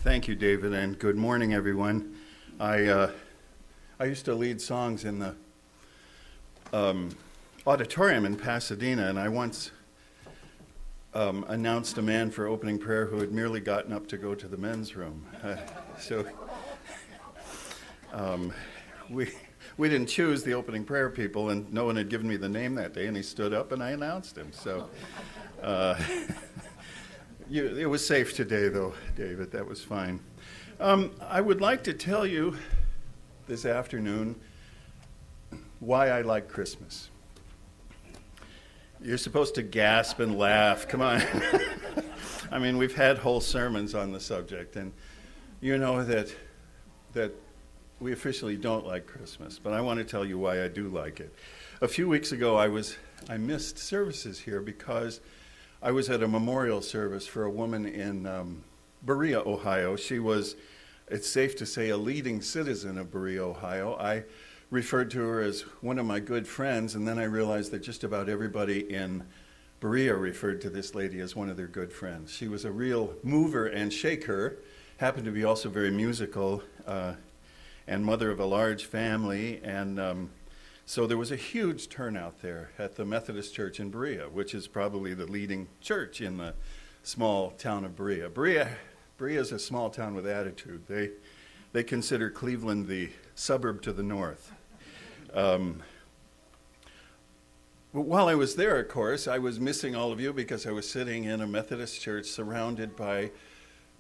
Thank you, David, and good morning, everyone. I used to lead songs in the auditorium in Pasadena, and I once announced a man for opening prayer who had merely gotten up to go to the men's room. We didn't choose the opening prayer people, and no one had given me the name that day, and he stood up and I announced him. So it was safe today, though, David. That was fine. I would like to tell you this afternoon why I like Christmas. You're supposed to gasp and laugh. Come on. I mean, we've had whole sermons on the subject, and you know that we officially don't like Christmas, but I want to tell you why I do like it. A few weeks ago, I missed services here because I was at a memorial service for a woman in Berea, Ohio. She was, it's safe to say, a leading citizen of Berea, Ohio. I referred to her as one of my good friends, and then I realized that just about everybody in Berea referred to this lady as one of their good friends. She was a real mover and shaker, happened to be also very musical, and mother of a large family, and so there was a huge turnout there at the Methodist Church in Berea, which is probably the leading church in the small town of Berea. Berea is a small town with attitude. They consider Cleveland the suburb to the north. But while I was there, of course, I was missing all of you because I was sitting in a Methodist church surrounded by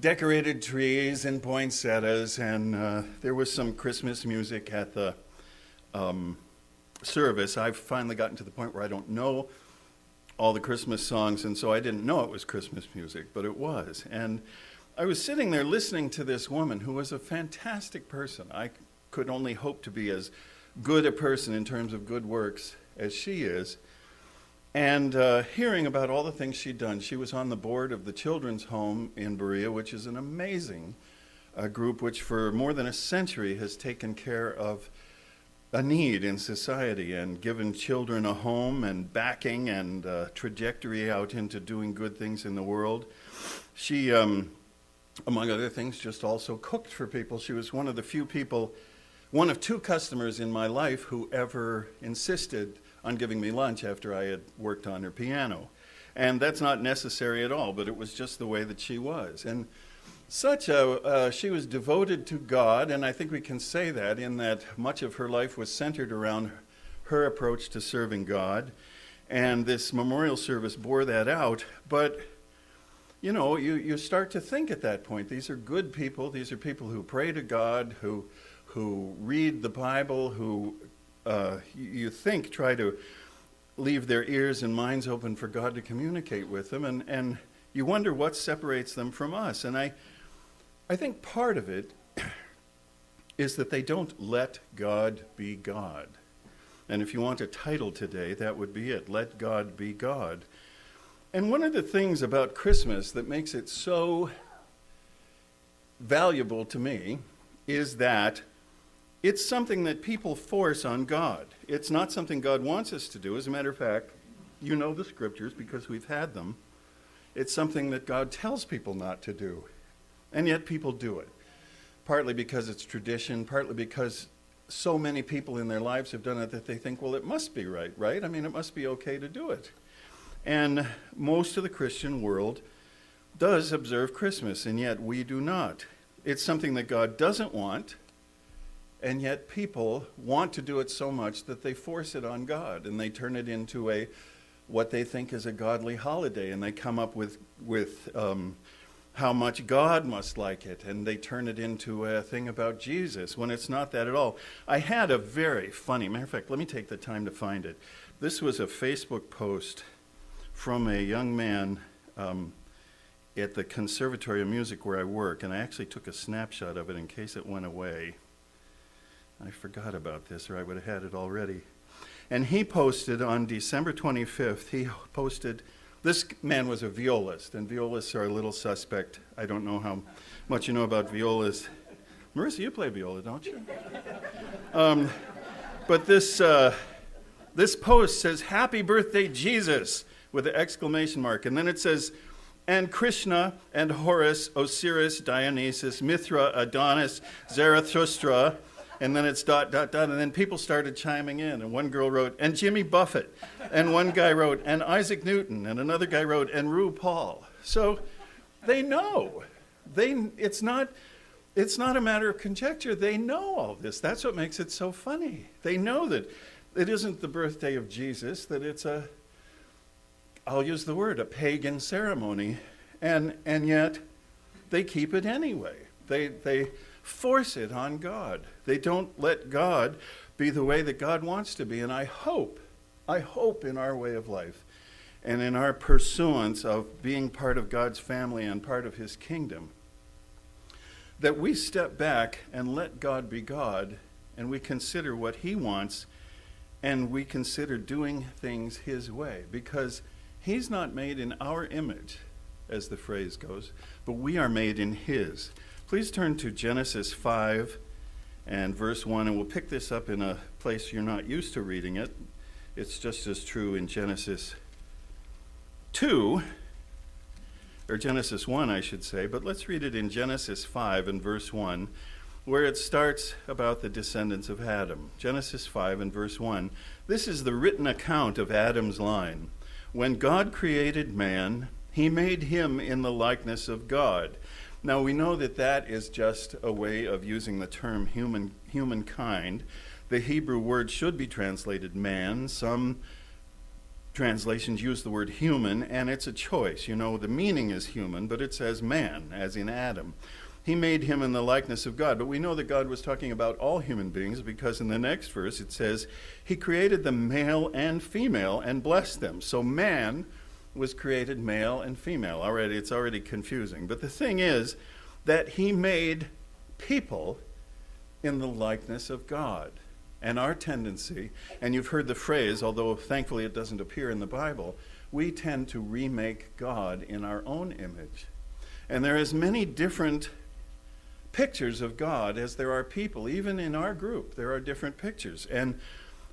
decorated trees and poinsettias, and there was some Christmas music at the service. I've finally gotten to the point where I don't know all the Christmas songs, and so I didn't know it was Christmas music, but it was. And I was sitting there listening to this woman who was a fantastic person. I could only hope to be as good a person in terms of good works as she is. And hearing about all the things she'd done. She was on the board of the children's home in Berea, which is an amazing group which for more than a century has taken care of a need in society and given children a home and backing and trajectory out into doing good things in the world. She, among other things, just also cooked for people. She was one of the few people, one of two customers in my life who ever insisted on giving me lunch after I had worked on her piano. And that's not necessary at all, but it was just the way that she was. And she was devoted to God, and I think we can say that in that much of her life was centered around her approach to serving God. And this memorial service bore that out. But, you know, you start to think at that point, these are good people. These are people who pray to God, who read the Bible, who you think try to leave their ears and minds open for God to communicate with them, and you wonder what separates them from us. And I think part of it is that they don't let God be God. And if you want a title today, that would be it, Let God Be God. And one of the things about Christmas that makes it so valuable to me is that it's something that people force on God. It's not something God wants us to do. As a matter of fact, you know the scriptures because we've had them. It's something that God tells people not to do. And yet people do it. Partly because it's tradition, partly because so many people in their lives have done it that they think, well, it must be right? I mean, it must be okay to do it. And most of the Christian world does observe Christmas, and yet we do not. It's something that God doesn't want. And yet people want to do it so much that they force it on God, and they turn it into what they think is a godly holiday, and they come up with how much God must like it, and they turn it into a thing about Jesus when it's not that at all. I had a very funny, matter of fact, let me take the time to find it. This was a Facebook post from a young man at the Conservatory of Music where I work, and I actually took a snapshot of it in case it went away. I forgot about this, or I would have had it already. And he posted on December 25th, this man was a violist, and violists are a little suspect. I don't know how much you know about violas. Marissa, you play viola, don't you? But this post says, "Happy birthday, Jesus," with an exclamation mark. And then it says, and Krishna and Horus, Osiris, Dionysus, Mithra, Adonis, Zarathustra, and then it's ... and then people started chiming in, and one girl wrote, and Jimmy Buffett, and one guy wrote, and Isaac Newton, and another guy wrote, and RuPaul. So they know. It's not a matter of conjecture. They know all this. That's what makes it so funny. They know that it isn't the birthday of Jesus, that it's I'll use the word, a pagan ceremony, and yet they keep it anyway. They force it on God. They don't let God be the way that God wants to be. And I hope in our way of life and in our pursuance of being part of God's family and part of his kingdom, that we step back and let God be God, and we consider what he wants, and we consider doing things his way, because he's not made in our image, as the phrase goes, but we are made in his. Please turn to Genesis 5 and verse 1, and we'll pick this up in a place you're not used to reading it. It's just as true in Genesis 2, or Genesis 1, I should say, but let's read it in Genesis 5 and verse 1, where it starts about the descendants of Adam. Genesis 5 and verse 1. This is the written account of Adam's line. When God created man, he made him in the likeness of God. Now, we know that that is just a way of using the term humankind. The Hebrew word should be translated man. Some translations use the word human, and it's a choice. You know, the meaning is human, but it says man, as in Adam. He made him in the likeness of God. But we know that God was talking about all human beings, because in the next verse it says, he created them male and female and blessed them. So man was created male and female. It's already confusing. But the thing is that he made people in the likeness of God. And our tendency, and you've heard the phrase, although thankfully it doesn't appear in the Bible, we tend to remake God in our own image. And there is many different pictures of God as there are people. Even in our group, there are different pictures. And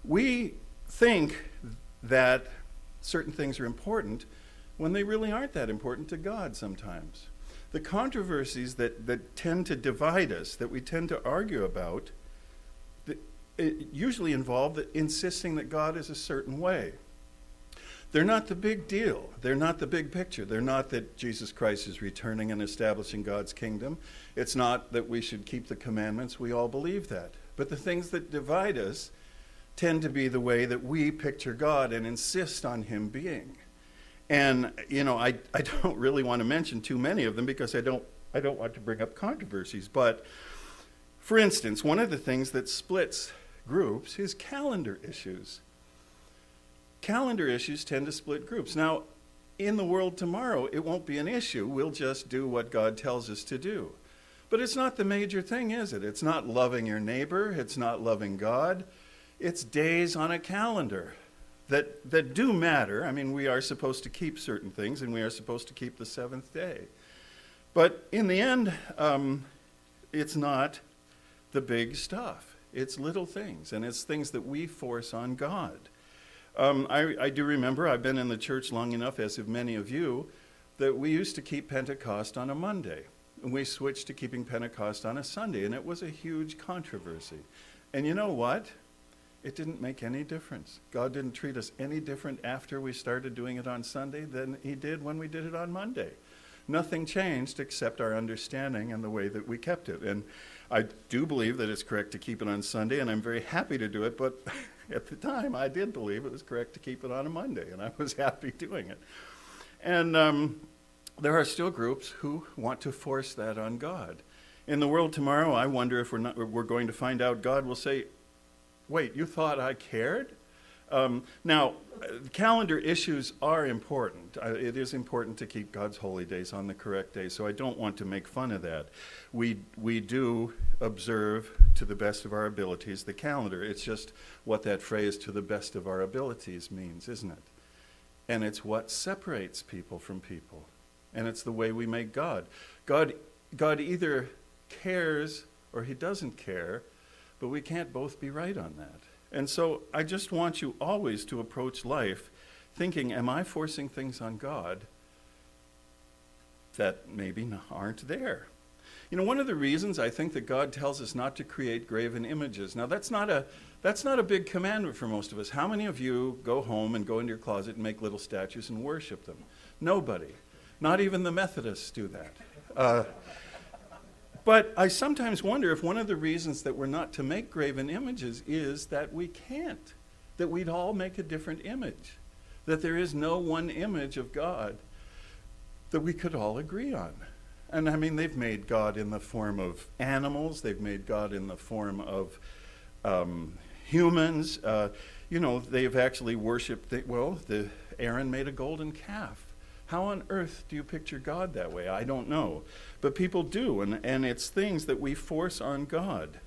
we think that certain things are important when they really aren't that important to God sometimes. The controversies that tend to divide us, that we tend to argue about, it usually involve insisting that God is a certain way. They're not the big deal. They're not the big picture. They're not that Jesus Christ is returning and establishing God's kingdom. It's not that we should keep the commandments. We all believe that. But the things that divide us tend to be the way that we picture God and insist on him being. And, I don't really want to mention too many of them, because I don't want to bring up controversies. But, for instance, one of the things that splits groups is calendar issues. Calendar issues tend to split groups. Now, in the world tomorrow, it won't be an issue. We'll just do what God tells us to do. But it's not the major thing, is it? It's not loving your neighbor. It's not loving God. It's days on a calendar that do matter. I mean, we are supposed to keep certain things, and we are supposed to keep the seventh day. But in the end, it's not the big stuff. It's little things, and it's things that we force on God. I do remember, I've been in the church long enough, as have many of you, that we used to keep Pentecost on a Monday. And we switched to keeping Pentecost on a Sunday, and it was a huge controversy. And you know what? It didn't make any difference. God didn't treat us any different after we started doing it on Sunday than he did when we did it on Monday. Nothing changed except our understanding and the way that we kept it. And I do believe that it's correct to keep it on Sunday, and I'm very happy to do it, but at the time I did believe it was correct to keep it on a Monday, and I was happy doing it. And there are still groups who want to force that on God. In the world tomorrow, I wonder if we're going to find out God will say, wait, you thought I cared? Now, calendar issues are important. It is important to keep God's holy days on the correct day, so I don't want to make fun of that. We do observe to the best of our abilities the calendar. It's just what that phrase, to the best of our abilities, means, isn't it? And it's what separates people from people. And it's the way we make God. God either cares or he doesn't care, but we can't both be right on that. And so I just want you always to approach life thinking, am I forcing things on God? that maybe aren't there. You know, one of the reasons I think that God tells us not to create graven images. Now, that's not a big commandment for most of us. How many of you go home and go into your closet and make little statues and worship them? Nobody. Not even the Methodists do that. But I sometimes wonder if one of the reasons that we're not to make graven images is that we can't, that we'd all make a different image, that there is no one image of God that we could all agree on. And I mean, they've made God in the form of animals. They've made God in the form of humans. They've actually worshipped, Aaron made a golden calf. How on earth do you picture God that way? I don't know. But people do, and it's things that we force on God.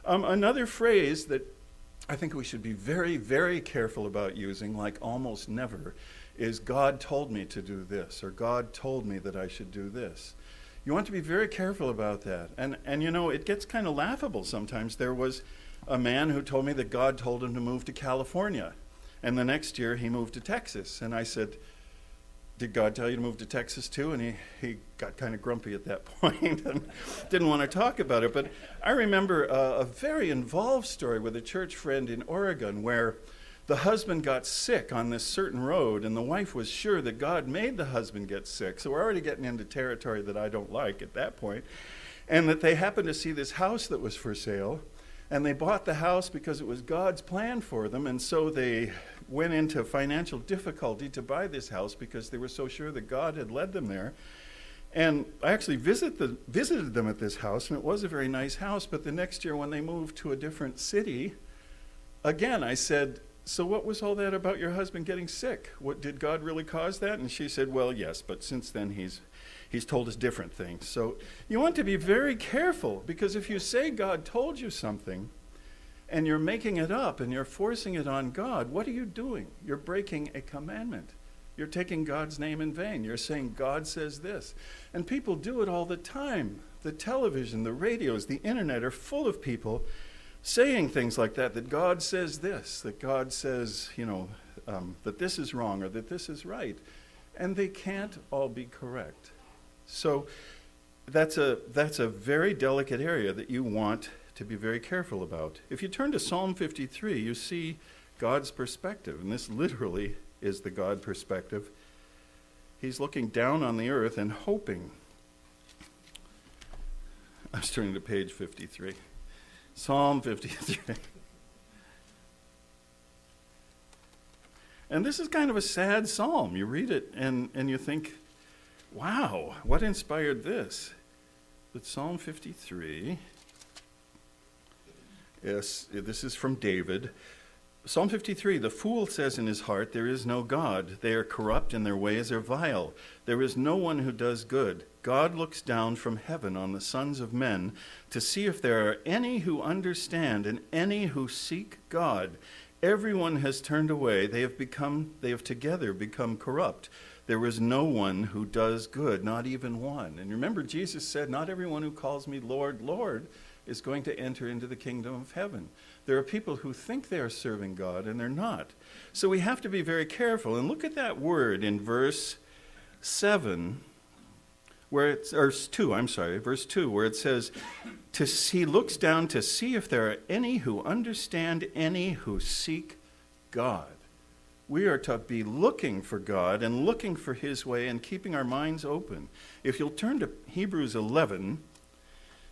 Another phrase that I think we should be very, very careful about using, like almost never, is God told me to do this, or God told me that I should do this. You want to be very careful about that. And it gets kind of laughable sometimes. There was a man who told me that God told him to move to California. And the next year he moved to Texas. And I said, did God tell you to move to Texas too? And he got kind of grumpy at that point and didn't want to talk about it. But I remember a very involved story with a church friend in Oregon where the husband got sick on this certain road, and the wife was sure that God made the husband get sick. So we're already getting into territory that I don't like at that point. And that they happened to see this house that was for sale, and they bought the house because it was God's plan for them. And so they went into financial difficulty to buy this house because they were so sure that God had led them there. And I actually visited them at this house, and it was a very nice house. But the next year when they moved to a different city, again, I said, so what was all that about your husband getting sick? What, did God really cause that? And she said, well, yes, but since then he's told us different things. So you want to be very careful, because if you say God told you something and you're making it up and you're forcing it on God, what are you doing? You're breaking a commandment. You're taking God's name in vain. You're saying God says this. And people do it all the time. The television, the radios, the internet are full of people saying things like that God says this, that God says, that this is wrong or that this is right. And they can't all be correct. So that's a very delicate area that you want to be very careful about. If you turn to Psalm 53, you see God's perspective, and this literally is the God perspective. He's looking down on the earth and hoping. I was turning to page 53. Psalm 53. And this is kind of a sad psalm. You read it and you think, wow, what inspired this? But Psalm 53, yes, this is from David. Psalm 53, the fool says in his heart, there is no God. They are corrupt and their ways are vile. There is no one who does good. God looks down from heaven on the sons of men to see if there are any who understand and any who seek God. Everyone has turned away. They have together become corrupt. There is no one who does good, not even one. And remember, Jesus said, not everyone who calls me Lord, Lord is going to enter into the kingdom of heaven. There are people who think they are serving God and they're not. So we have to be very careful. And look at that word in verse 7, verse 2, where it says, he looks down to see if there are any who understand, any who seek God. We are to be looking for God and looking for his way and keeping our minds open. If you'll turn to Hebrews 11.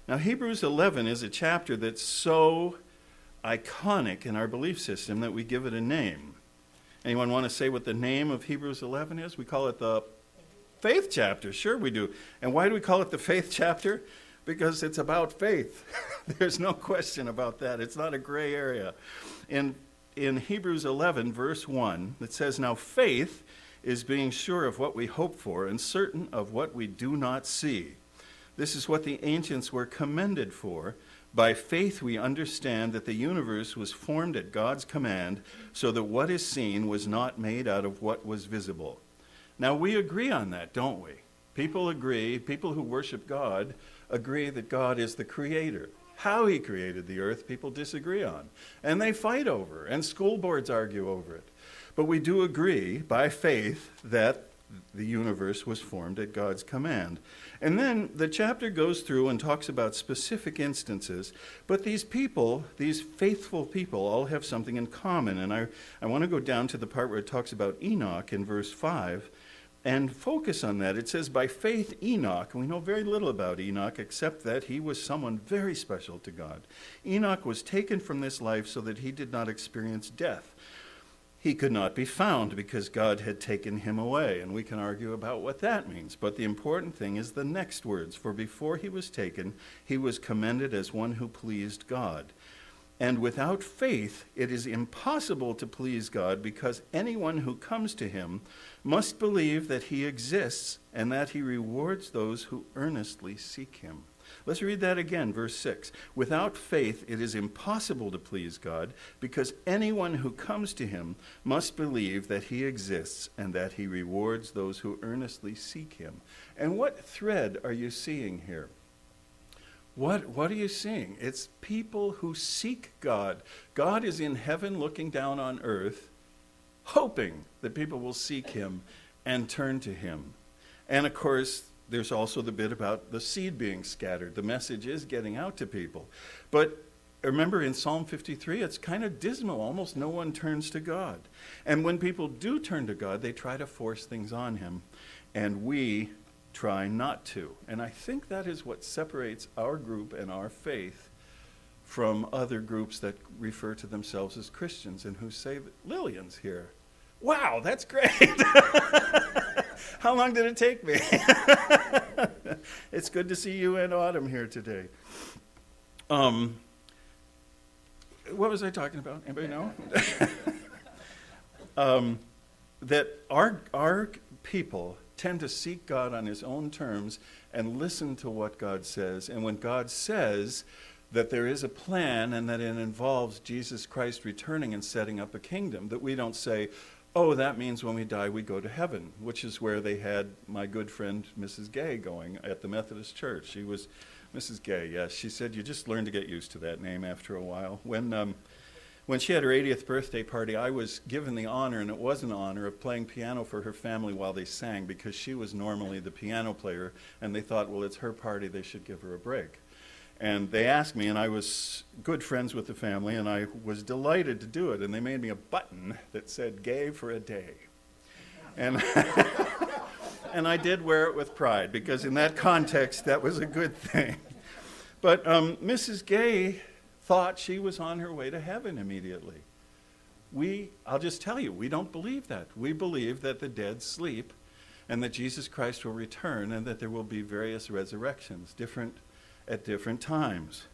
Now, Hebrews 11 is a chapter that's so iconic in our belief system that we give it a name. Anyone want to say what the name of Hebrews 11 is? We call it the faith chapter. Sure we do. And why do we call it the faith chapter? Because it's about faith. There's no question about that. It's not a gray area. In Hebrews 11, verse 1, it says, now faith is being sure of what we hope for and certain of what we do not see. This is what the ancients were commended for. By faith we understand that the universe was formed at God's command, so that what is seen was not made out of what was visible. Now we agree on that, don't we? People agree, people who worship God agree that God is the creator. How he created the earth, people disagree on. And they fight over, and school boards argue over it. But we do agree by faith that the universe was formed at God's command. And then the chapter goes through and talks about specific instances, but these people, these faithful people, all have something in common. And I want to go down to the part where it talks about Enoch in verse 5 and focus on that. It says, by faith Enoch, and we know very little about Enoch except that he was someone very special to God. Enoch was taken from this life so that he did not experience death. He could not be found because God had taken him away, and we can argue about what that means. But the important thing is the next words, for before he was taken, he was commended as one who pleased God. And without faith, it is impossible to please God, because anyone who comes to him must believe that he exists and that he rewards those who earnestly seek him. Let's read that again, verse 6. Without faith, it is impossible to please God, because anyone who comes to him must believe that he exists and that he rewards those who earnestly seek him. And what thread are you seeing here? What are you seeing? It's people who seek God. God is in heaven looking down on earth, hoping that people will seek him and turn to him. And of course, there's also the bit about the seed being scattered. The message is getting out to people. But remember in Psalm 53, it's kind of dismal. Almost no one turns to God. And when people do turn to God, they try to force things on him. And we try not to. And I think that is what separates our group and our faith from other groups that refer to themselves as Christians and who say, Lillian's here. Wow, that's great. How long did it take me? It's good to see you and Autumn here today. What was I talking about? Anybody know? That our people tend to seek God on his own terms and listen to what God says. And when God says that there is a plan and that it involves Jesus Christ returning and setting up a kingdom, that we don't say, oh, that means when we die we go to heaven, which is where they had my good friend Mrs. Gay going at the Methodist Church. She was Mrs. Gay, yes. She said you just learn to get used to that name after a while. When she had her 80th birthday party, I was given the honor, and it was an honor, of playing piano for her family while they sang, because she was normally the piano player, and they thought, well, it's her party, they should give her a break. And they asked me, and I was good friends with the family, and I was delighted to do it, and they made me a button that said, Gay for a day. And, and I did wear it with pride, because in that context, that was a good thing. But Mrs. Gay thought she was on her way to heaven immediately. I'll just tell you, we don't believe that. We believe that the dead sleep and that Jesus Christ will return and that there will be various resurrections, at different times.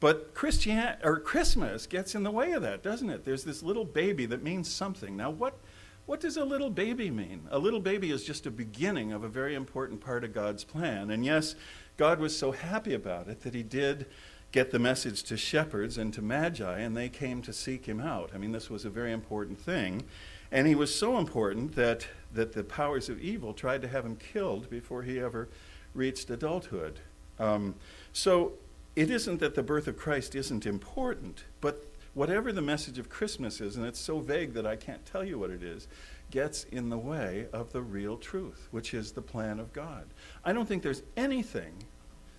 But Christmas gets in the way of that, doesn't it? There's this little baby that means something. Now, what does a little baby mean? A little baby is just a beginning of a very important part of God's plan. And yes, God was so happy about it that he did get the message to shepherds and to magi, and they came to seek him out. I mean, this was a very important thing. And he was so important that the powers of evil tried to have him killed before he ever reached adulthood. So it isn't that the birth of Christ isn't important, but whatever the message of Christmas is, and it's so vague that I can't tell you what it is, gets in the way of the real truth, which is the plan of God. I don't think there's anything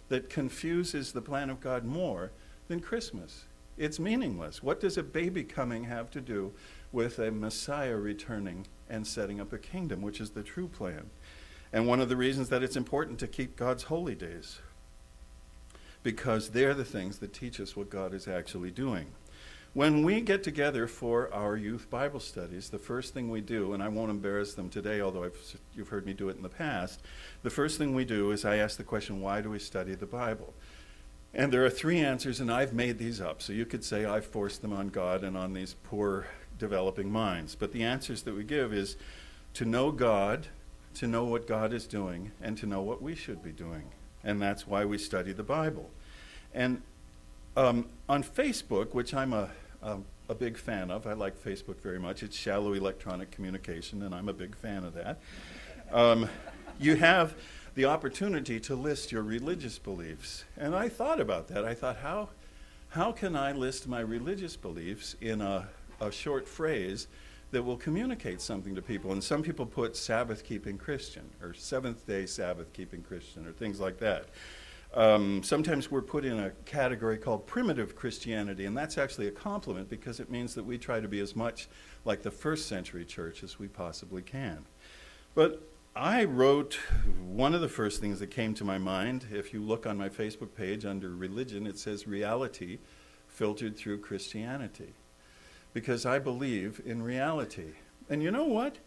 that confuses the plan of God more than Christmas. It's meaningless. What does a baby coming have to do with a Messiah returning and setting up a kingdom, which is the true plan? And one of the reasons that it's important to keep God's holy days, because they're the things that teach us what God is actually doing. When we get together for our youth Bible studies, the first thing we do, and I won't embarrass them today, although you've heard me do it in the past, the first thing we do is I ask the question, why do we study the Bible? And there are three answers, and I've made these up. So you could say I've forced them on God and on these poor developing minds. But the answers that we give is to know God, to know what God is doing, and to know what we should be doing. And that's why we study the Bible. And on Facebook, which I'm a big fan of, I like Facebook very much. It's shallow electronic communication, and I'm a big fan of that. You have the opportunity to list your religious beliefs. And I thought about that. I thought, how can I list my religious beliefs in a short phrase that will communicate something to people. And some people put Sabbath-keeping Christian or Seventh-day Sabbath-keeping Christian or things like that. Sometimes we're put in a category called primitive Christianity, and that's actually a compliment because it means that we try to be as much like the first century church as we possibly can. But I wrote one of the first things that came to my mind. If you look on my Facebook page under religion, it says reality filtered through Christianity, because I believe in reality. And you know what?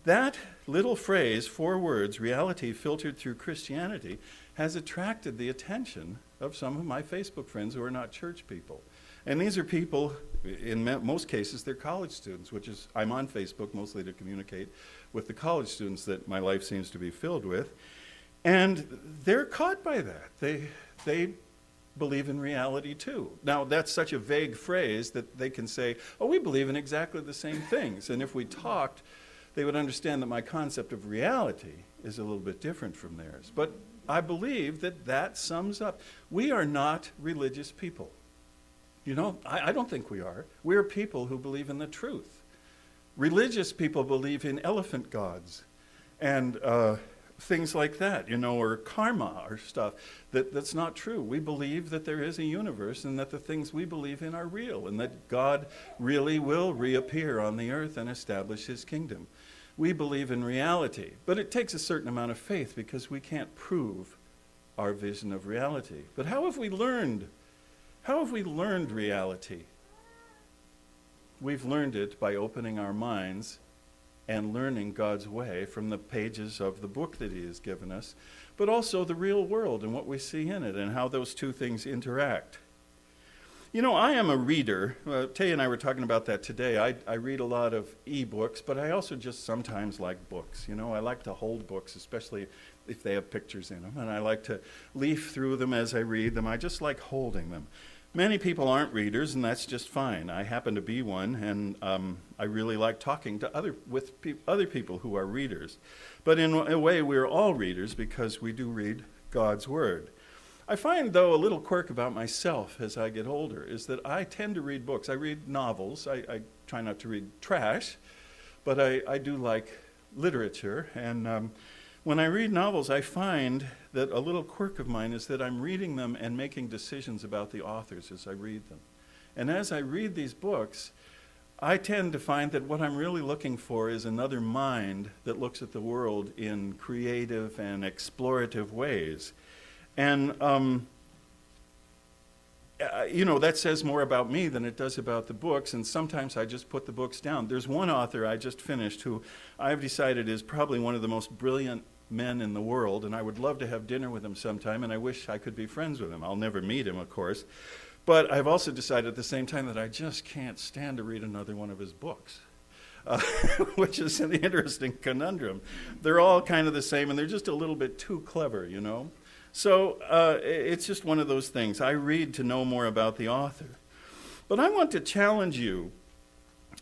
That little phrase, 4 words, reality filtered through Christianity, has attracted the attention of some of my Facebook friends who are not church people. And these are people, in most cases, they're college students, which is, I'm on Facebook mostly to communicate with the college students that my life seems to be filled with. And they're caught by that. They believe in reality too. Now, that's such a vague phrase that they can say, oh, we believe in exactly the same things. And if we talked, they would understand that my concept of reality is a little bit different from theirs. But I believe that that sums up. We are not religious people. You know, I don't think we are. We're people who believe in the truth. Religious people believe in elephant gods and things like that, you know, or karma or stuff. That's not true. We believe that there is a universe and that the things we believe in are real and that God really will reappear on the earth and establish his kingdom. We believe in reality, but it takes a certain amount of faith because we can't prove our vision of reality. But how have we learned? How have we learned reality? We've learned it by opening our minds and learning God's way from the pages of the book that he has given us, but also the real world and what we see in it and how those two things interact. You know, I am a reader. Tay and I were talking about that today. I read a lot of e-books, but I also just sometimes like books. You know, I like to hold books, especially if they have pictures in them, and I like to leaf through them as I read them. I just like holding them. Many people aren't readers, and that's just fine. I happen to be one, and I really like talking to other people who are readers. But in a way, we're all readers because we do read God's Word. I find, though, a little quirk about myself as I get older is that I tend to read books. I read novels. I try not to read trash, but I do like literature. And when I read novels, I find that a little quirk of mine is that I'm reading them and making decisions about the authors as I read them. And as I read these books, I tend to find that what I'm really looking for is another mind that looks at the world in creative and explorative ways. And, you know, that says more about me than it does about the books, and sometimes I just put the books down. There's one author I just finished who I've decided is probably one of the most brilliant men in the world, and I would love to have dinner with him sometime, and I wish I could be friends with him. I'll never meet him, of course. But I've also decided at the same time that I just can't stand to read another one of his books. Which is an interesting conundrum. They're all kind of the same, and they're just a little bit too clever, you know. So it's just one of those things. I read to know more about the author. But I want to challenge you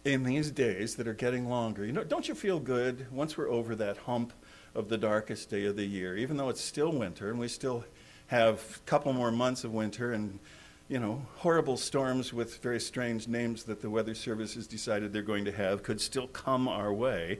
in these days that are getting longer. You know, don't you feel good once we're over that hump of the darkest day of the year, even though it's still winter and we still have a couple more months of winter and, you know, horrible storms with very strange names that the Weather Service has decided they're going to have could still come our way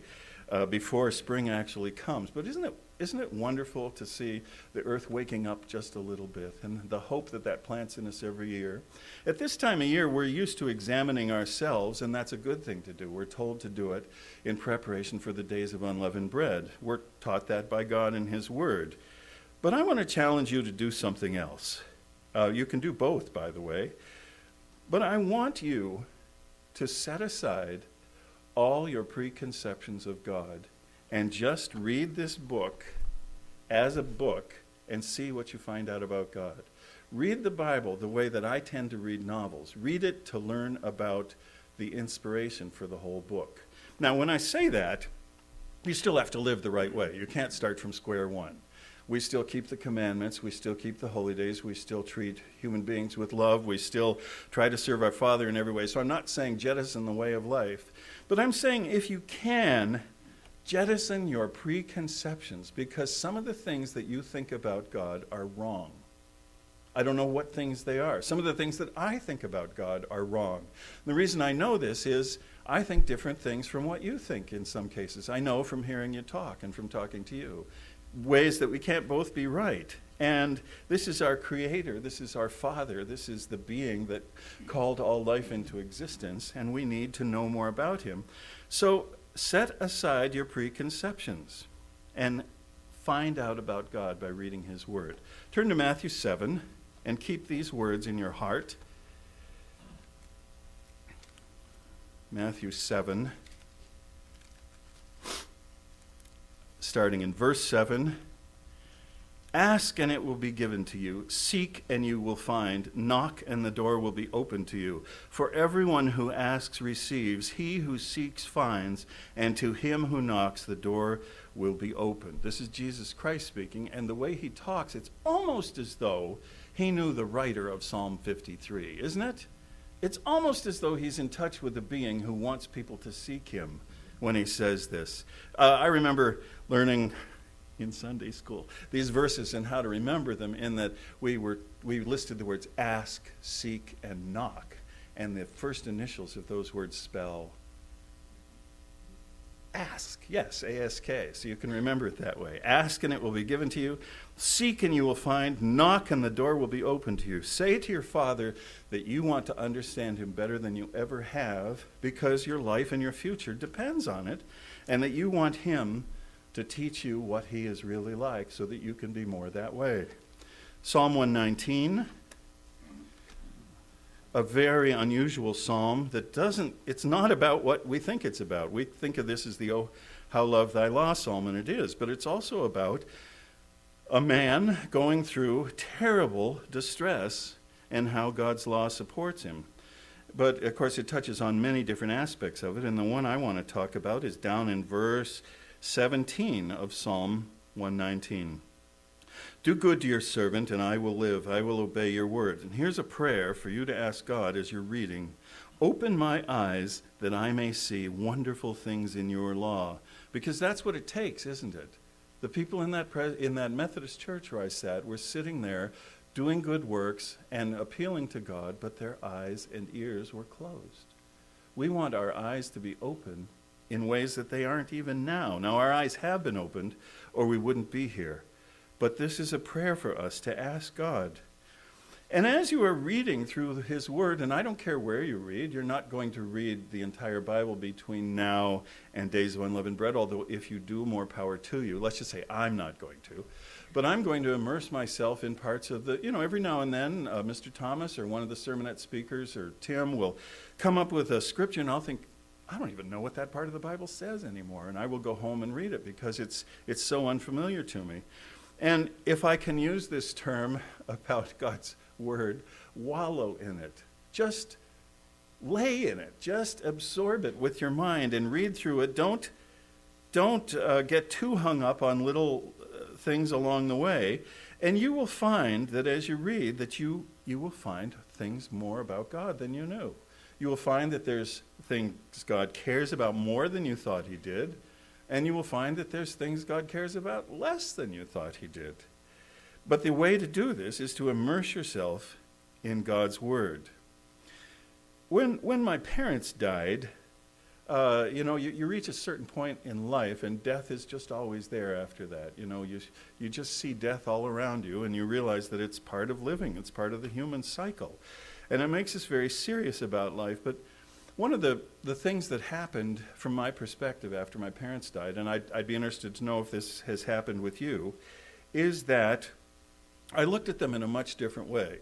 before spring actually comes. But isn't it wonderful to see the earth waking up just a little bit and the hope that that plants in us every year? At this time of year, we're used to examining ourselves, and that's a good thing to do. We're told to do it in preparation for the days of unleavened bread. We're taught that by God in his word. But I want to challenge you to do something else. You can do both, by the way. But I want you to set aside all your preconceptions of God and just read this book as a book and see what you find out about God. Read the Bible the way that I tend to read novels. Read it to learn about the inspiration for the whole book. Now, when I say that, you still have to live the right way. You can't start from square one. We still keep the commandments. We still keep the holy days. We still treat human beings with love. We still try to serve our Father in every way. So I'm not saying jettison the way of life, but I'm saying if you can, jettison your preconceptions, because some of the things that you think about God are wrong. I don't know what things they are. Some of the things that I think about God are wrong. And the reason I know this is I think different things from what you think in some cases. I know from hearing you talk and from talking to you. Ways that we can't both be right. And this is our Creator, this is our Father, this is the being that called all life into existence, and we need to know more about him. So set aside your preconceptions and find out about God by reading his word. Turn to Matthew 7 and keep these words in your heart. Matthew 7, starting in verse 7. Ask and it will be given to you. Seek and you will find. Knock and the door will be opened to you. For everyone who asks receives. He who seeks finds. And to him who knocks the door will be opened. This is Jesus Christ speaking. And the way he talks, it's almost as though he knew the writer of Psalm 53, isn't it? It's almost as though he's in touch with the being who wants people to seek him when he says this. I remember learning in Sunday school these verses and how to remember them, in that we listed the words ask, seek, and knock, and the first initials of those words spell ask. Yes, A-S-K, so you can remember it that way. Ask and it will be given to you. Seek and you will find. Knock and the door will be opened to you. Say to your Father that you want to understand him better than you ever have, because your life and your future depends on it, and that you want him to teach you what he is really like so that you can be more that way. Psalm 119, a very unusual psalm that it's not about what we think it's about. We think of this as the "Oh, how love thy law" psalm, and it is, but it's also about a man going through terrible distress and how God's law supports him. But of course it touches on many different aspects of it, and the one I want to talk about is down in verse 17 of Psalm 119. Do good to your servant, and I will live. I will obey your word. And here's a prayer for you to ask God as you're reading. Open my eyes that I may see wonderful things in your law. Because that's what it takes, isn't it? The people in that Methodist church where I sat were sitting there doing good works and appealing to God, but their eyes and ears were closed. We want our eyes to be open in ways that they aren't even now. Now, our eyes have been opened, or we wouldn't be here. But this is a prayer for us to ask God. And as you are reading through his word, and I don't care where you read, you're not going to read the entire Bible between now and Days of Unleavened Bread, although if you do, more power to you. Let's just say I'm not going to. But I'm going to immerse myself in parts of every now and then, Mr. Thomas or one of the sermonette speakers or Tim will come up with a scripture, and I'll think, I don't even know what that part of the Bible says anymore, and I will go home and read it because it's so unfamiliar to me. And if I can use this term about God's word, wallow in it. Just lay in it. Just absorb it with your mind and read through it. Don't get too hung up on little things along the way. And you will find that as you read, that you will find things more about God than you knew. You will find that there's things God cares about more than you thought he did, and you will find that there's things God cares about less than you thought he did. But the way to do this is to immerse yourself in God's word. When my parents died, you reach a certain point in life, and death is just always there after that. You just see death all around you, and you realize that it's part of living. It's part of the human cycle. And it makes us very serious about life. But one of the things that happened from my perspective after my parents died, and I'd be interested to know if this has happened with you, is that I looked at them in a much different way.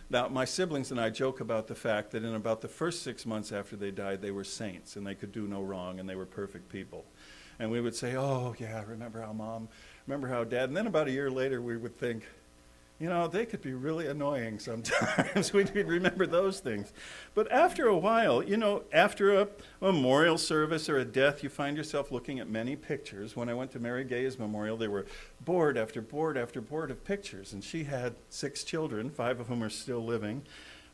Now, my siblings and I joke about the fact that in about the first 6 months after they died, they were saints, and they could do no wrong, and they were perfect people. And we would say, oh, yeah, remember how Mom, remember how Dad, and then about a year later we would think, they could be really annoying sometimes. We'd remember those things. But after a while, after a memorial service or a death, you find yourself looking at many pictures. When I went to Mary Gay's memorial, there were board after board after board of pictures. And she had 6 children, 5 of whom are still living.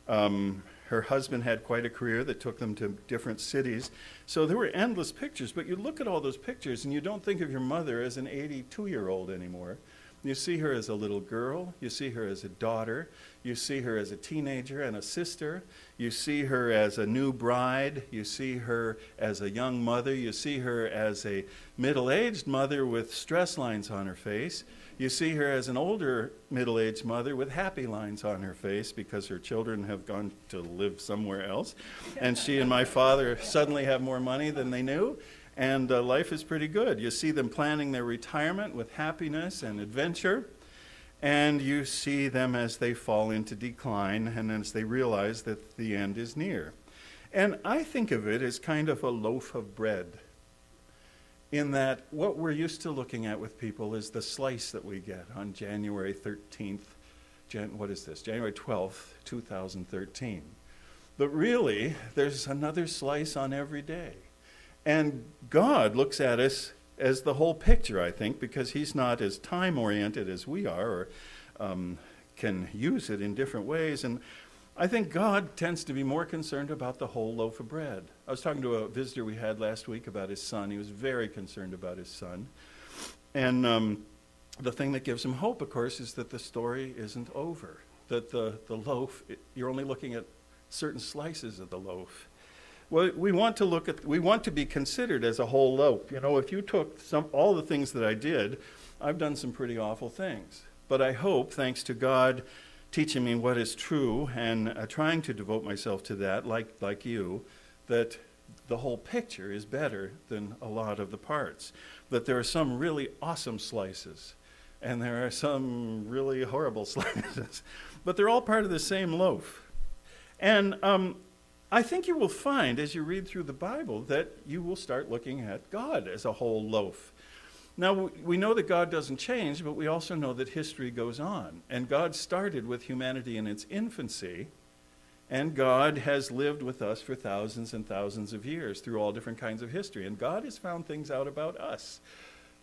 Her husband had quite a career that took them to different cities. So there were endless pictures. But you look at all those pictures, and you don't think of your mother as an 82-year-old anymore. You see her as a little girl. You see her as a daughter. You see her as a teenager and a sister. You see her as a new bride. You see her as a young mother. You see her as a middle-aged mother with stress lines on her face. You see her as an older middle-aged mother with happy lines on her face because her children have gone to live somewhere else. And she and my father suddenly have more money than they knew. And life is pretty good. You see them planning their retirement with happiness and adventure. And you see them as they fall into decline and as they realize that the end is near. And I think of it as kind of a loaf of bread, in that what we're used to looking at with people is the slice that we get on January 13th, January 12th, 2013. But really, there's another slice on every day. And God looks at us as the whole picture, I think, because he's not as time-oriented as we are, or can use it in different ways. And I think God tends to be more concerned about the whole loaf of bread. I was talking to a visitor we had last week about his son. He was very concerned about his son. And the thing that gives him hope, of course, is that the story isn't over, that the loaf, you're only looking at certain slices of the loaf. Well, we want to be considered as a whole loaf. You know, if you took all the things that I did, I've done some pretty awful things. But I hope, thanks to God teaching me what is true and trying to devote myself to that, like you, that the whole picture is better than a lot of the parts. That there are some really awesome slices, and there are some really horrible slices. But they're all part of the same loaf. And I think you will find, as you read through the Bible, that you will start looking at God as a whole loaf. Now, we know that God doesn't change, but we also know that history goes on. And God started with humanity in its infancy, and God has lived with us for thousands and thousands of years through all different kinds of history. And God has found things out about us,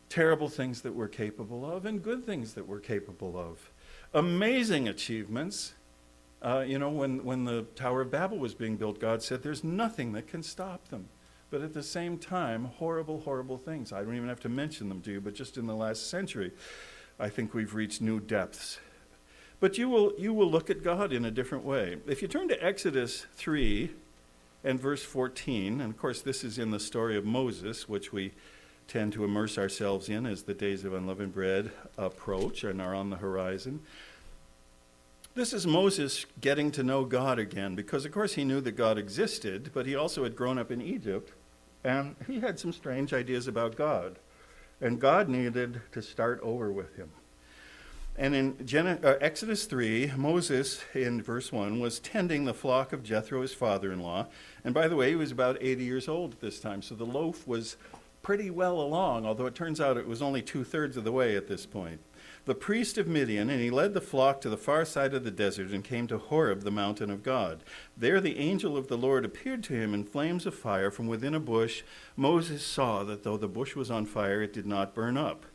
terrible things that we're capable of and good things that we're capable of. Amazing achievements. When the Tower of Babel was being built, God said there's nothing that can stop them. But at the same time, horrible, horrible things. I don't even have to mention them to you, but just in the last century, I think we've reached new depths. But you will look at God in a different way. If you turn to Exodus 3 and verse 14, and of course this is in the story of Moses, which we tend to immerse ourselves in as the days of unleavened bread approach and are on the horizon. This is Moses getting to know God again, because of course he knew that God existed, but he also had grown up in Egypt, and he had some strange ideas about God. And God needed to start over with him. And in Exodus 3, Moses, in verse 1, was tending the flock of Jethro, his father-in-law. And by the way, he was about 80 years old at this time, so the loaf was pretty well along, although it turns out it was only 2/3 of the way at this point. The priest of Midian, and he led the flock to the far side of the desert and came to Horeb, the mountain of God. There the angel of the Lord appeared to him in flames of fire from within a bush. Moses saw that though the bush was on fire, it did not burn up.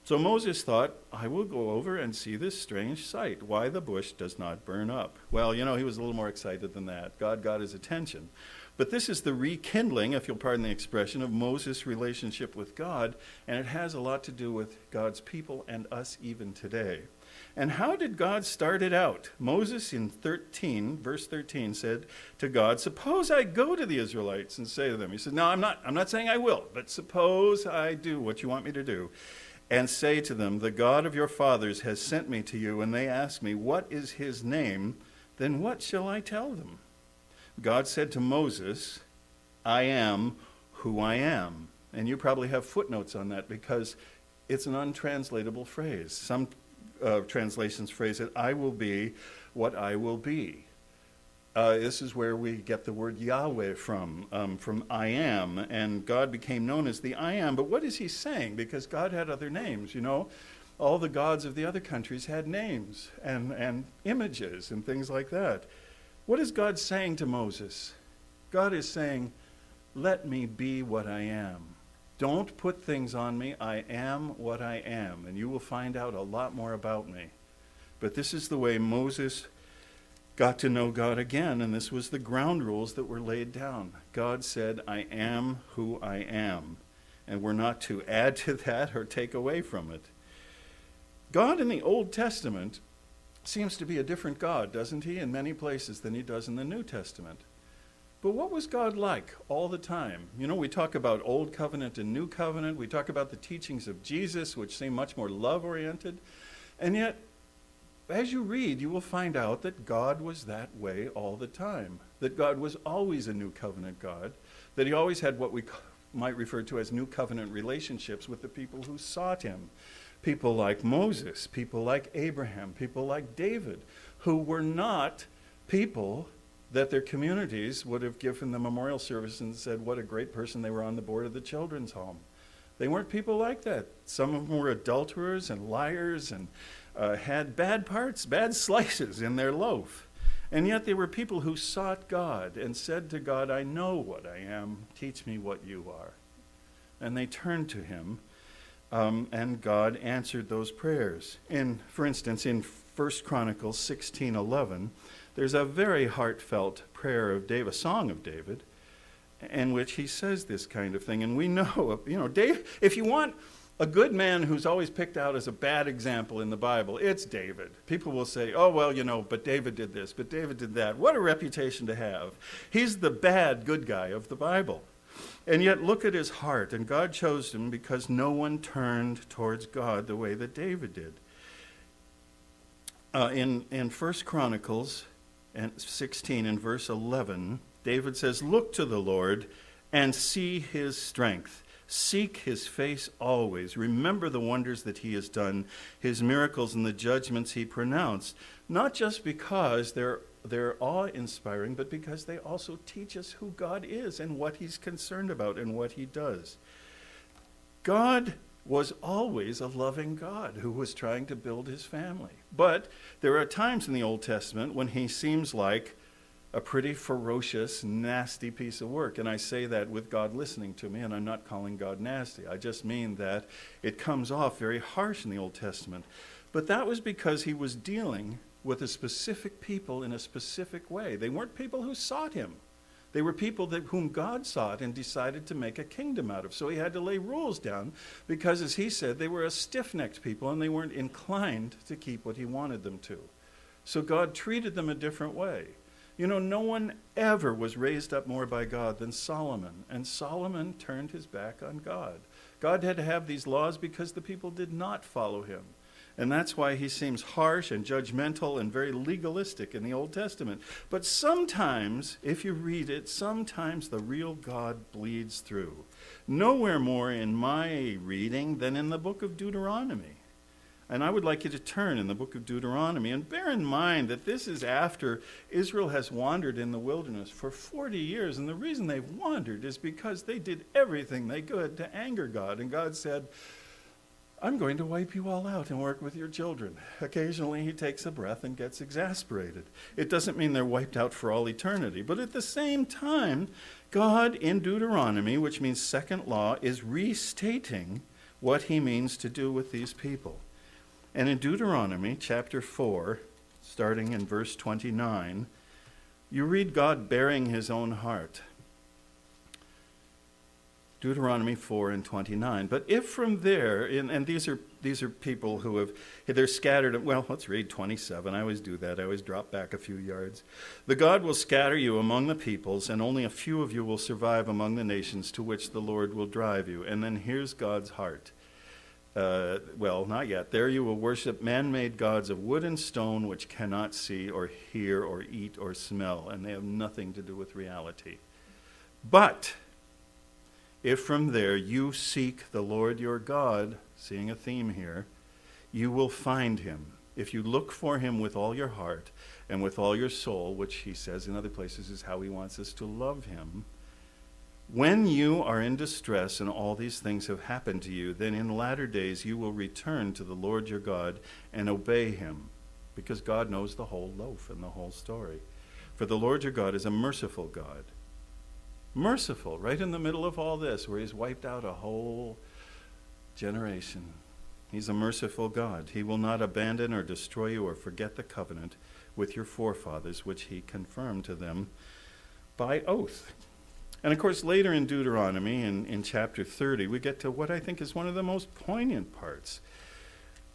So Moses thought, I will go over and see this strange sight, why the bush does not burn up. Well, he was a little more excited than that. God got his attention. But this is the rekindling, if you'll pardon the expression, of Moses' relationship with God, and it has a lot to do with God's people and us even today. And how did God start it out? Moses in verse 13 said to God, suppose I go to the Israelites and say to them, he said, no, I'm not saying I will, but suppose I do what you want me to do, and say to them, the God of your fathers has sent me to you, and they ask me, what is his name? Then what shall I tell them? God said to Moses, I am who I am. And you probably have footnotes on that because it's an untranslatable phrase. Some translations phrase it, I will be what I will be. This is where we get the word Yahweh from I am. And God became known as the I am. But what is he saying? Because God had other names, All the gods of the other countries had names and images and things like that. What is God saying to Moses? God is saying, let me be what I am. Don't put things on me. I am what I am, and you will find out a lot more about me. But this is the way Moses got to know God again, and this was the ground rules that were laid down. God said, I am who I am, and we're not to add to that or take away from it. God in the Old Testament seems to be a different God, doesn't he, in many places than he does in the New Testament. But what was God like all the time? You know, we talk about Old Covenant and New Covenant. We talk about the teachings of Jesus, which seem much more love-oriented. And yet, as you read, you will find out that God was that way all the time. That God was always a New Covenant God. That he always had what we might refer to as New Covenant relationships with the people who sought him. People like Moses, people like Abraham, people like David, who were not people that their communities would have given the memorial service and said what a great person they were on the board of the children's home. They weren't people like that. Some of them were adulterers and liars and had bad parts, bad slices in their loaf. And yet they were people who sought God and said to God, I know what I am, teach me what you are. And they turned to him, and God answered those prayers. For instance, in 1 Chronicles 16:11, there's a very heartfelt prayer of David, a song of David, in which he says this kind of thing. And we know, David, if you want a good man who's always picked out as a bad example in the Bible, it's David. People will say, oh, well, but David did this, but David did that. What a reputation to have. He's the bad good guy of the Bible. And yet look at his heart. And God chose him because no one turned towards God the way that David did. In 1 Chronicles 16 in verse 11, David says, look to the Lord and see his strength. Seek his face always. Remember the wonders that he has done, his miracles and the judgments he pronounced, not just because they're awe-inspiring, but because they also teach us who God is and what he's concerned about and what he does. God was always a loving God who was trying to build his family. But there are times in the Old Testament when he seems like a pretty ferocious, nasty piece of work. And I say that with God listening to me, and I'm not calling God nasty. I just mean that it comes off very harsh in the Old Testament. But that was because he was dealing with a specific people in a specific way. They weren't people who sought him. They were people whom God sought and decided to make a kingdom out of. So he had to lay rules down because, as he said, they were a stiff-necked people and they weren't inclined to keep what he wanted them to. So God treated them a different way. No one ever was raised up more by God than Solomon, and Solomon turned his back on God. God had to have these laws because the people did not follow him. And that's why he seems harsh and judgmental and very legalistic in the Old Testament. But sometimes, if you read it, sometimes the real God bleeds through. Nowhere more in my reading than in the Book of Deuteronomy. And I would like you to turn in the Book of Deuteronomy and bear in mind that this is after Israel has wandered in the wilderness for 40 years. And the reason they've wandered is because they did everything they could to anger God. And God said, I'm going to wipe you all out and work with your children. Occasionally he takes a breath and gets exasperated. It doesn't mean they're wiped out for all eternity. But at the same time, God in Deuteronomy, which means second law, is restating what he means to do with these people. And in Deuteronomy chapter 4, starting in verse 29, you read God bearing his own heart. Deuteronomy 4 and 29. But if from there, and these are people who they're scattered. Well, let's read 27. I always do that. I always drop back a few yards. The God will scatter you among the peoples, and only a few of you will survive among the nations to which the Lord will drive you. And then here's God's heart. Well, not yet. There you will worship man-made gods of wood and stone, which cannot see or hear or eat or smell, and they have nothing to do with reality. But if from there you seek the Lord your God, seeing a theme here, you will find him. If you look for him with all your heart and with all your soul, which he says in other places is how he wants us to love him, when you are in distress and all these things have happened to you, then in latter days you will return to the Lord your God and obey him, because God knows the whole loaf and the whole story. For the Lord your God is a merciful God. Merciful, right in the middle of all this, where he's wiped out a whole generation. He's a merciful God. He will not abandon or destroy you or forget the covenant with your forefathers, which he confirmed to them by oath. And of course, later in Deuteronomy, in chapter 30, we get to what I think is one of the most poignant parts.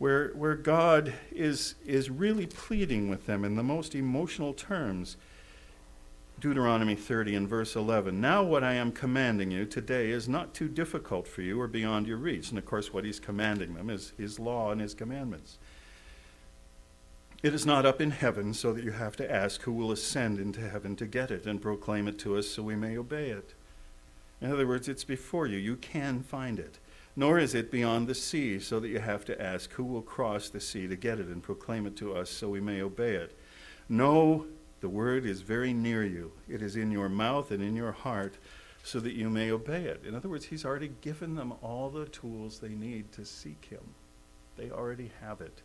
where God is really pleading with them in the most emotional terms. Deuteronomy 30 and verse 11. Now what I am commanding you today is not too difficult for you or beyond your reach. And of course what he's commanding them is his law and his commandments. It is not up in heaven so that you have to ask who will ascend into heaven to get it and proclaim it to us so we may obey it. In other words, it's before you. You can find it. Nor is it beyond the sea so that you have to ask who will cross the sea to get it and proclaim it to us so we may obey it. No, the word is very near you. It is in your mouth and in your heart so that you may obey it. In other words, he's already given them all the tools they need to seek him. They already have it.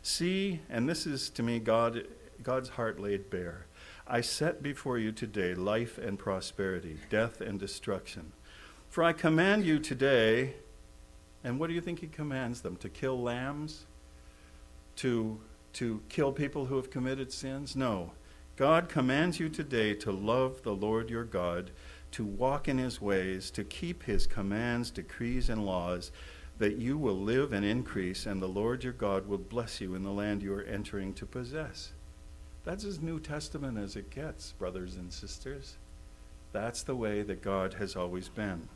See, and this is to me God's heart laid bare. I set before you today life and prosperity, death and destruction. For I command you today, and what do you think he commands them? To kill lambs? To kill people who have committed sins? No. God commands you today to love the Lord your God, to walk in his ways, to keep his commands, decrees, and laws, that you will live and increase, and the Lord your God will bless you in the land you are entering to possess. That's as New Testament as it gets, brothers and sisters. That's the way that God has always been.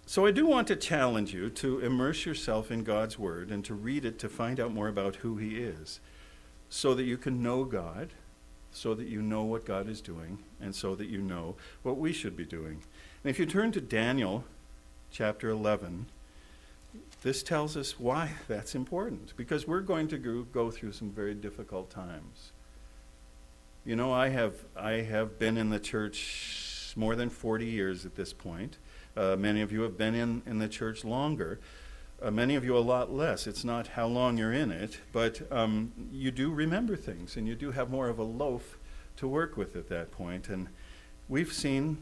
So I do want to challenge you to immerse yourself in God's word and to read it to find out more about who he is, so that you can know God, so that you know what God is doing, and so that you know what we should be doing. And if you turn to Daniel chapter 11, this tells us why that's important, because we're going to go through some very difficult times. You know, I have been in the church more than 40 years at this point. Many of you have been in the church longer. Many of you a lot less. It's not how long you're in it, but you do remember things, and you do have more of a loaf to work with at that point. And we've seen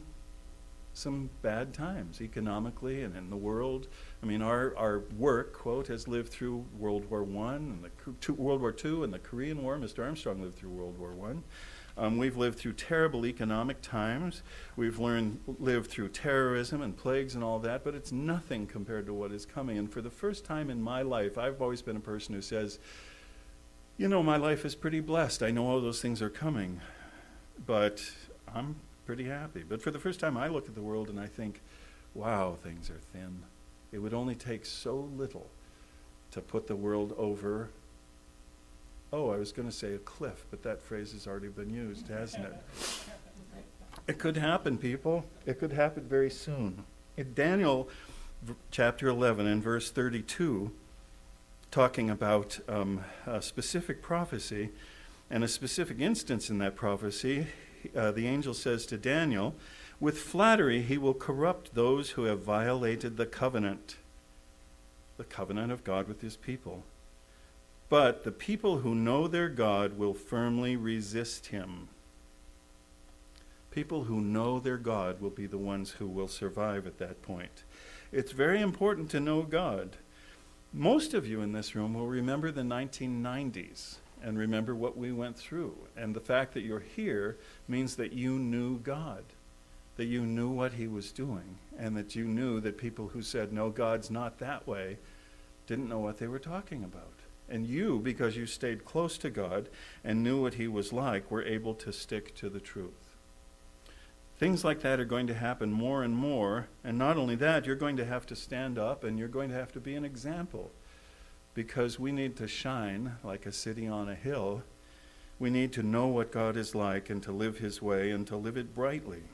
some bad times economically and in the world. I mean, our work, quote, has lived through World War I and World War II and the Korean War. Mr. Armstrong lived through World War I. We've lived through terrible economic times. We've lived through terrorism and plagues and all that, but it's nothing compared to what is coming. And for the first time in my life, I've always been a person who says, you know, my life is pretty blessed. I know all those things are coming, but I'm pretty happy. But for the first time, I look at the world and I think, wow, things are thin. It would only take so little to put the world over. Oh, I was going to say a cliff, but that phrase has already been used, hasn't it? It could happen, people. It could happen very soon. In Daniel chapter 11 and verse 32, talking about a specific prophecy and a specific instance in that prophecy, the angel says to Daniel, with flattery he will corrupt those who have violated the covenant of God with his people. But the people who know their God will firmly resist him. People who know their God will be the ones who will survive at that point. It's very important to know God. Most of you in this room will remember the 1990s and remember what we went through. And the fact that you're here means that you knew God, that you knew what he was doing, and that you knew that people who said, no, God's not that way, didn't know what they were talking about. And you, because you stayed close to God and knew what he was like, were able to stick to the truth. Things like that are going to happen more and more. And not only that, you're going to have to stand up and you're going to have to be an example. Because we need to shine like a city on a hill. We need to know what God is like and to live his way and to live it brightly.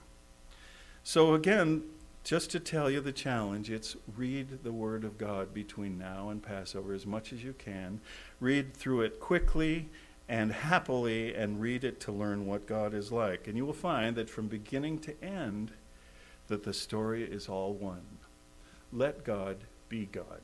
So again, just to tell you the challenge, it's read the Word of God between now and Passover as much as you can. Read through it quickly and happily and read it to learn what God is like. And you will find that from beginning to end, that the story is all one. Let God be God.